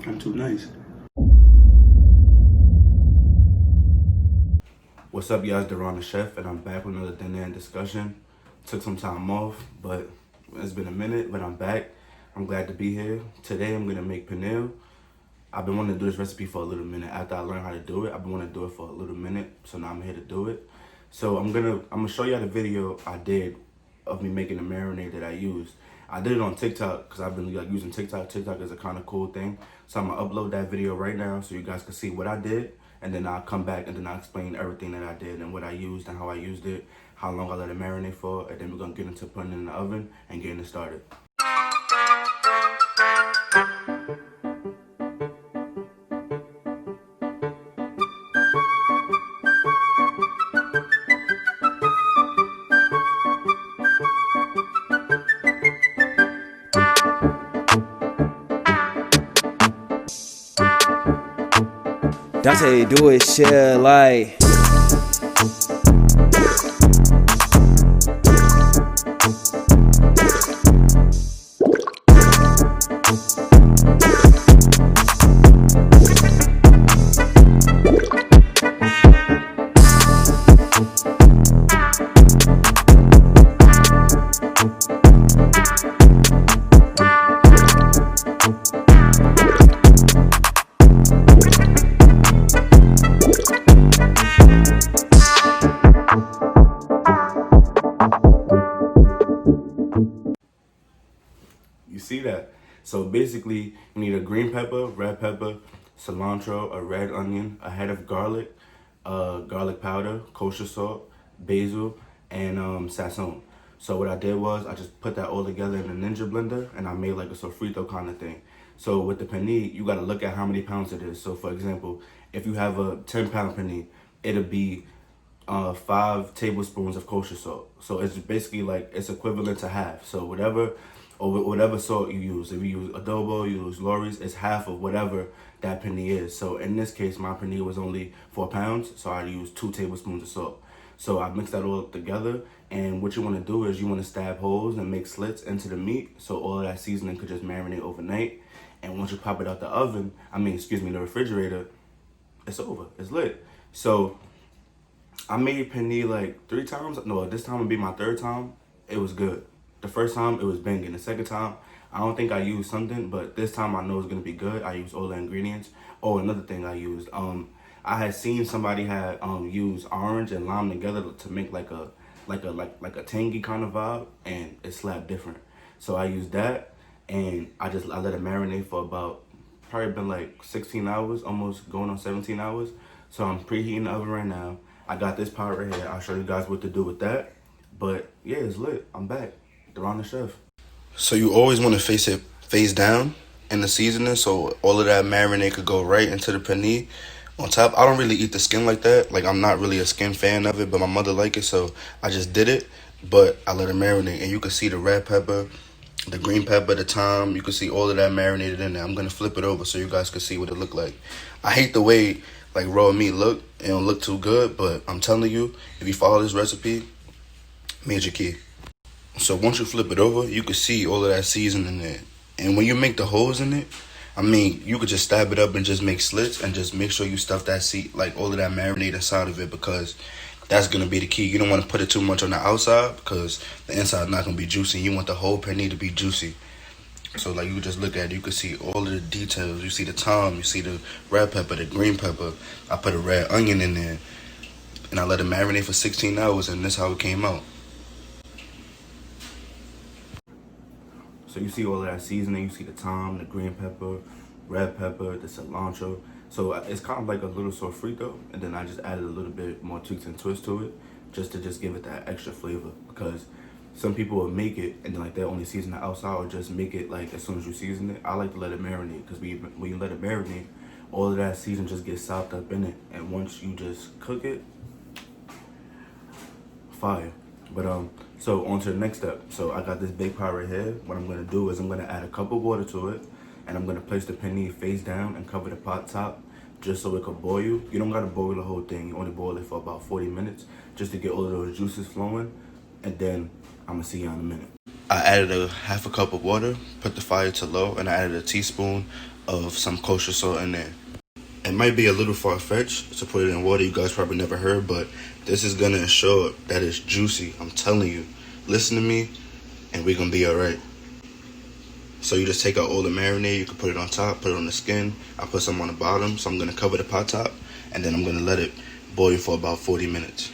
Not too nice. What's up, y'all? It's Deron the Chef, and I'm back with another dinner and discussion. Took some time off, but it's been a minute, but I'm back. I'm glad to be here. Today I'm gonna make pernil. I've been wanting to do this recipe for a little minute. After I learned how to do it, I've been wanting to do it for a little minute, so now I'm here to do it. So I'm gonna show y'all the video I did of me making the marinade that I used. I did it on TikTok because I've been using TikTok. TikTok is a kind of cool thing. So I'm gonna upload that video right now so you guys can see what I did, and then I'll come back and then I'll explain everything that I did and what I used and how I used it, how long I let it marinate for, and then we're gonna get into putting it in the oven and getting it started. That's how you do it, shit, like. You see that? So basically, you need a green pepper, red pepper, cilantro, a red onion, a head of garlic, garlic powder, kosher salt, basil, and sazon. So what I did was I just put that all together in a Ninja blender, and I made like a sofrito kind of thing. So with the pernil, you gotta look at how many pounds it is. So for example, if you have a 10-pound pernil, it'll be 5 tablespoons of kosher salt. So it's basically like it's equivalent to half. So whatever salt you use, if you use adobo, you use Lori's, it's half of whatever that pernil is. So in this case, my pernil was only 4 pounds, so I used 2 tablespoons of salt. So I mixed that all together, and what you want to do is you want to stab holes and make slits into the meat, so all of that seasoning could just marinate overnight. And once you pop it out the oven, the refrigerator, it's over, it's lit. So I made pernil like 3 times. No, this time would be my 3rd time. It was good. The first time, it was banging. The second time, I don't think I used something, but this time I know it's gonna be good. I used all the ingredients. Oh, another thing I used, I had seen somebody had use orange and lime together to make like a tangy kind of vibe, and it slapped different. So I used that, and I let it marinate for about probably been like 16 hours, almost going on 17 hours. So I'm preheating the oven right now. I got this pot right here. I'll show you guys what to do with that. But yeah, it's lit. I'm back. Deron the Chef. So you always want to face it face down in the seasoning, so all of that marinade could go right into the pernil. On top, I don't really eat the skin like that. Like, I'm not really a skin fan of it, but my mother liked it, so I just did it. But I let it marinate, and you can see the red pepper, the green pepper, the thyme. You can see all of that marinated in there. I'm gonna flip it over so you guys can see what it looked like. I hate the way like raw meat look. It don't look too good, but I'm telling you, if you follow this recipe, major key. So once you flip it over, you can see all of that seasoning in there. And when you make the holes in it, you could just stab it up and just make slits and just make sure you stuff that like all of that marinade inside of it, because that's going to be the key. You don't want to put it too much on the outside because the inside is not going to be juicy. You want the whole pernil to be juicy. So like you just look at it, you can see all of the details. You see the thyme, you see the red pepper, the green pepper. I put a red onion in there, and I let it marinate for 16 hours, and this is how it came out. So you see all of that seasoning, you see the thyme, the green pepper, red pepper, the cilantro. So it's kind of like a little sofrito, and then I just added a little bit more tweaks and twists to it, just to give it that extra flavor. Because some people will make it and then like they only season the outside, or just make it like as soon as you season it. I like to let it marinate, because when you let it marinate, all of that season just gets sopped up in it, and once you just cook it, fire. But so on to the next step. So I got this big pot right here. What I'm gonna do is I'm gonna add a cup of water to it, and I'm gonna place the pernil face down and cover the pot top just so it could boil. You don't gotta boil the whole thing. You only boil it for about 40 minutes just to get all of those juices flowing, and then I'm gonna see you in a minute. I added a half a cup of water, put the fire to low, and I added a teaspoon of some kosher salt in there. It might be a little far-fetched to put it in water. You guys probably never heard, but this is gonna ensure that it's juicy. I'm telling you. Listen to me, and we're gonna be all right. So you just take out all the marinade. You can put it on top, put it on the skin. I put some on the bottom, so I'm gonna cover the pot top, and then I'm gonna let it boil for about 40 minutes.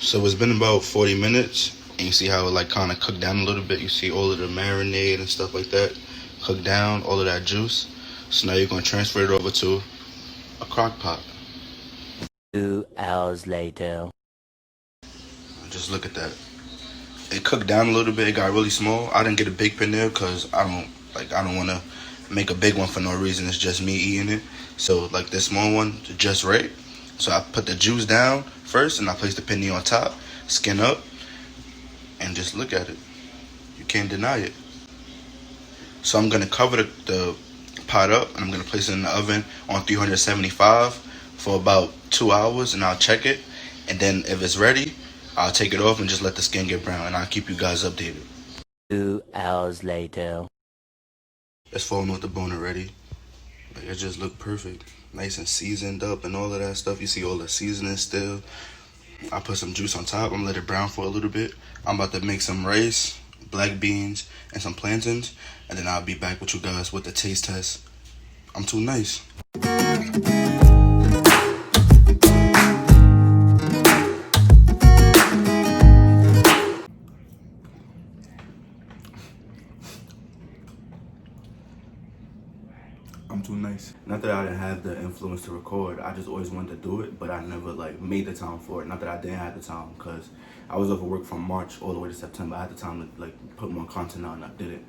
So it's been about 40 minutes, and you see how it like kind of cooked down a little bit. You see all of the marinade and stuff like that cooked down, all of that juice. So now you're gonna transfer it over to a crock pot. 2 hours later. Just look at that. It cooked down a little bit. It got really small. I didn't get a big Pernil because I don't want to make a big one for no reason. It's just me eating it. So like this small one, just right. So I put the juice down first, and I place the Pernil on top, skin up, and just look at it. You can't deny it. So I'm gonna cover the pot up, and I'm gonna place it in the oven on 375 for about 2 hours, and I'll check it. And then if it's ready, I'll take it off and just let the skin get brown, and I'll keep you guys updated. 2 hours later. It's falling off the bone already. Like, it just looked perfect. Nice and seasoned up and all of that stuff. You see all the seasoning still. I put some juice on top. I'm gonna let it brown for a little bit. I'm about to make some rice, black beans, and some plantains. And then I'll be back with you guys with the taste test. I'm too nice. I'm too nice. Not that I didn't have the influence to record. I just always wanted to do it, but I never like made the time for it. Not that I didn't have the time, because I was over work from March all the way to September. I had the time to like put more content out, and I did it.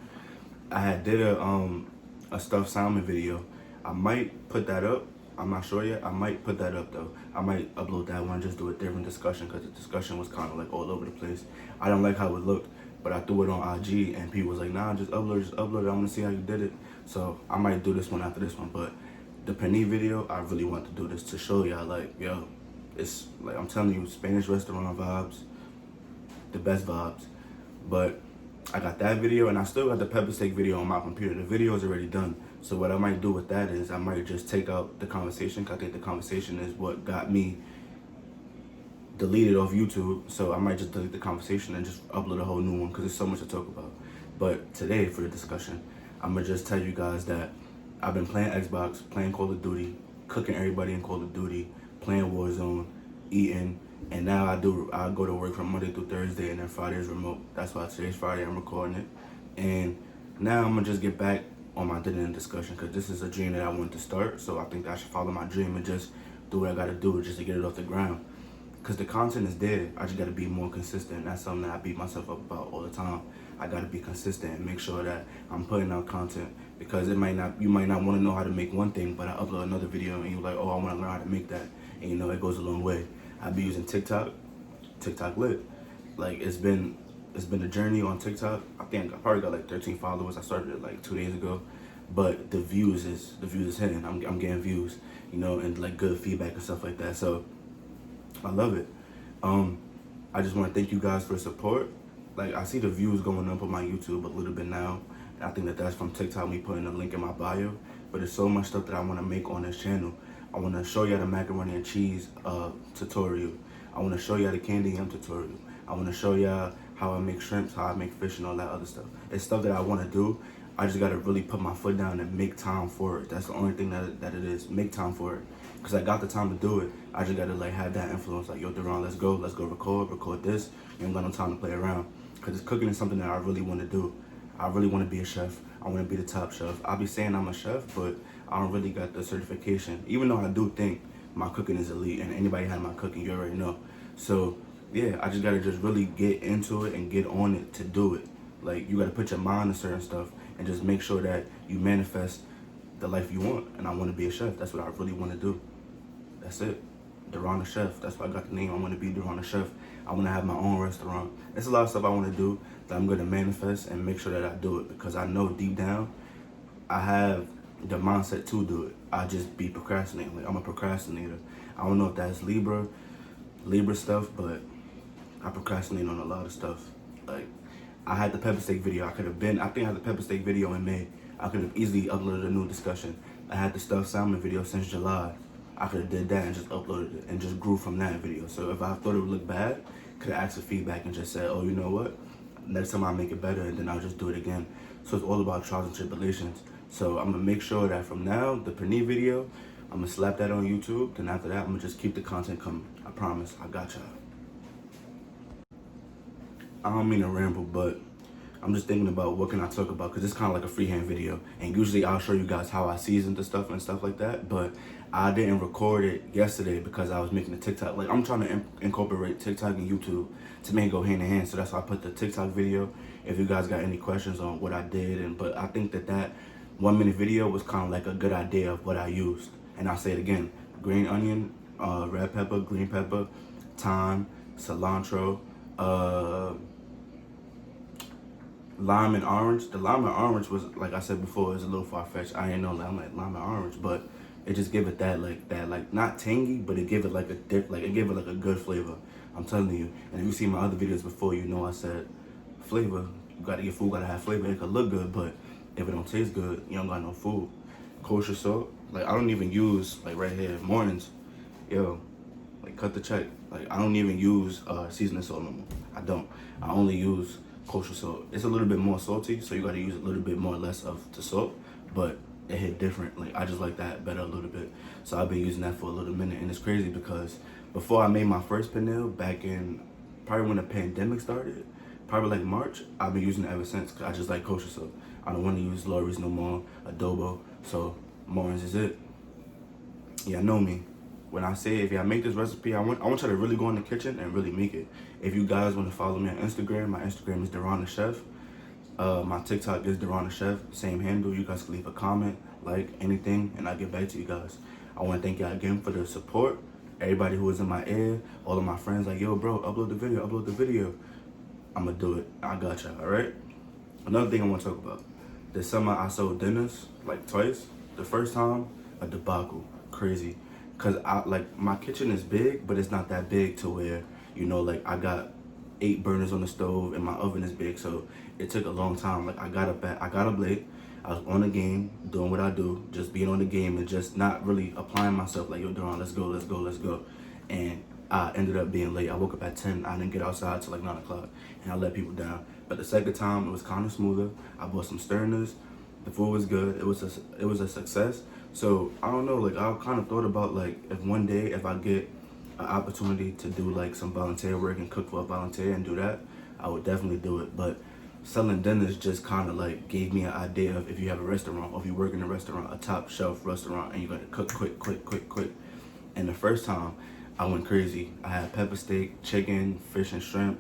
I had did a stuffed salmon video. I might put that up. I'm not sure yet. I might put that up though. I might upload that one, just do a different discussion, because the discussion was kind of like all over the place. I don't like how it looked, but I threw it on IG, and people was like, nah, just upload it. I want to see how you did it. So I might do this one after this one. But the Pernil video, I really want to do this to show y'all, like, yo, it's like, I'm telling you, Spanish restaurant vibes, the best vibes. But I got that video, and I still got the pepper steak video on my computer. The video is already done. So what I might do with that is I might just take out the conversation, because I think the conversation is what got me deleted off YouTube. So I might just delete the conversation and just upload a whole new one, because there's so much to talk about. But today, for the discussion, I'm going to just tell you guys that I've been playing Xbox, playing Call of Duty, cooking everybody in Call of Duty, playing Warzone, eating, and now I go to work from Monday through Thursday, and then Friday is remote. That's why today's Friday, I'm recording it. And now I'm going to just get back on my dinner discussion, because this is a dream that I want to start. So I think that I should follow my dream and just do what I got to do just to get it off the ground. Because the content is there. I just got to be more consistent. That's something that I beat myself up about all the time. I got to be consistent and make sure that I'm putting out content, because you might not want to know how to make one thing, but I upload another video and you're like, oh, I want to learn how to make that. And you know, it goes a long way. I be using TikTok lit. Like, it's been a journey on TikTok. I think I probably got like 13 followers. I started it like 2 days ago, but the views is hitting. I'm getting views, you know, and like good feedback and stuff like that. So I love it. I just want to thank you guys for the support. Like, I see the views going up on my YouTube a little bit now. I think that that's from TikTok, me putting a link in my bio. But there's so much stuff that I want to make on this channel. I want to show y'all the macaroni and cheese tutorial. I want to show y'all the candy yam tutorial. I want to show y'all how I make shrimps, how I make fish, and all that other stuff. It's stuff that I want to do. I just got to really put my foot down and make time for it. That's the only thing that it is. Make time for it. Because I got the time to do it. I just got to like have that influence. Like, yo, Duran, let's go record this. You ain't got no time to play around. Because cooking is something that I really want to do. I really want to be a chef. I want to be the top chef. I'll be saying I'm a chef, but I don't really got the certification. Even though I do think my cooking is elite, and anybody had my cooking, you already know. So yeah, I just got to just really get into it and get on it to do it. Like, you got to put your mind to certain stuff and just make sure that you manifest the life you want. And I want to be a chef. That's what I really want to do. That's it. Duran the Chef. That's why I got the name. I want to be Duran the Chef. I want to have my own restaurant. There's a lot of stuff I want to do that I'm going to manifest and make sure that I do it, because I know deep down I have the mindset to do it. I just be procrastinating. Like, I'm a procrastinator. I don't know if that's Libra stuff, but I procrastinate on a lot of stuff. Like, I had the pepper steak video. I think I had the pepper steak video in May. I could have easily uploaded a new discussion. I had the stuffed salmon video since July. I could have did that and just uploaded it and just grew from that video. So if I thought it would look bad, could have asked for feedback and just said, oh, you know what? Next time I'll make it better, and then I'll just do it again. So it's all about trials and tribulations. So I'm gonna make sure that from now, the Pernil video, I'm gonna slap that on YouTube. Then after that, I'm gonna just keep the content coming. I promise, I got y'all. I don't mean to ramble, but I'm just thinking about what can I talk about, because it's kind of like a freehand video. And usually I'll show you guys how I season the stuff and stuff like that. But I didn't record it yesterday because I was making a TikTok. Like, I'm trying to incorporate TikTok and YouTube to make it go hand in hand. So that's why I put the TikTok video. If you guys got any questions on what I did, but I think that 1 minute video was kind of like a good idea of what I used. And I'll say it again: green onion, red pepper, green pepper, thyme, cilantro, lime and orange. The lime and orange was, like I said before, is a little far-fetched. I ain't know lime and orange, but it just give it that not tangy, but it give it like a dip, like it give it like a good flavor. I'm telling you. And if you see my other videos before, you know I said flavor. You gotta get food, gotta have flavor. It could look good, but if it don't taste good, you don't got no food. Kosher salt, like I don't even use, like right here, mornings, yo, like cut the check. Like I don't even use seasoning salt no more. I don't. I only use kosher salt. It's a little bit more salty, so you gotta use a little bit more less of the salt, but it hit different. Like I just like that better a little bit. So I've been using that for a little minute, and it's crazy because before I made my first Pernil, back in probably when the pandemic started, probably like March, I've been using it ever since, because I just like kosher salt. I don't want to use Lorry's no more, adobo, so mornings is it. Yeah, know me. When I say if y'all make this recipe, I want you to really go in the kitchen and really make it. If you guys want to follow me on Instagram, my Instagram is Deron the Chef. My TikTok is Deron the Chef, same handle. You guys can leave a comment, like anything, and I'll get back to you guys. I want to thank y'all again for the support. Everybody who was in my ear, all of my friends, like, yo, bro, upload the video. I'm going to do it. I got y'all, all right? Another thing I want to talk about. This summer, I sold dinners, like, twice. The first time, a debacle. Crazy. Because, my kitchen is big, but it's not that big to where, you know, like, I got 8 burners on the stove, and my oven is big, so it took a long time. Like, I got up late. I was on the game, doing what I do, just being on the game and just not really applying myself. Like, yo, Deron, let's go. And I ended up being late. I woke up at 10. I didn't get outside till like 9 o'clock, and I let people down. But the second time, it was kind of smoother. I bought some Sterners. The food was good. It was a success. So I don't know. Like, I kind of thought about, like, if one day if I get an opportunity to do like some volunteer work and cook for a volunteer and do that, I would definitely do it. But selling dinners just kind of like gave me an idea of if you have a restaurant, or if you work in a restaurant, a top shelf restaurant, and you gotta cook quick. And the first time, I went crazy. I had pepper steak, chicken, fish and shrimp,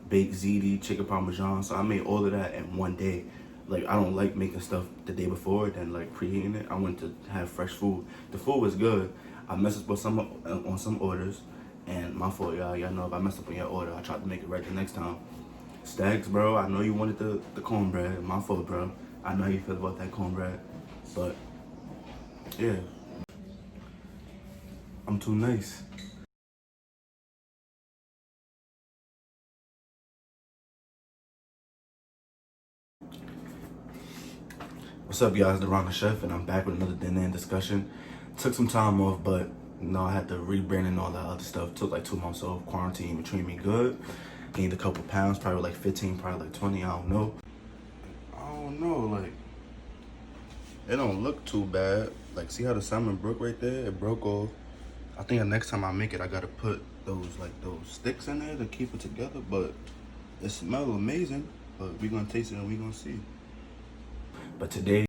baked ziti, chicken parmesan. So I made all of that in one day. Like, I don't like making stuff the day before, then like preheating it. I wanted to have fresh food. The food was good. I messed up on some orders, and my fault, y'all. Y'all know if I messed up on your order, I tried to make it right the next time. Stacks, bro, I know you wanted the cornbread. My fault, bro. I know how you feel about that cornbread, but yeah, I'm too nice. What's up, guys? Deron the Chef, and I'm back with another dinner and discussion. Took some time off, but you know, I had to rebrand and all that other stuff. Took like 2 months off. Quarantine between me good. Gained a couple pounds, probably like 15, probably like 20. I don't know. Like, it don't look too bad. Like, see how the salmon broke right there? It broke off. I think the next time I make it, I gotta put those sticks in there to keep it together. But it smells amazing. But we gonna taste it and we gonna see. But today,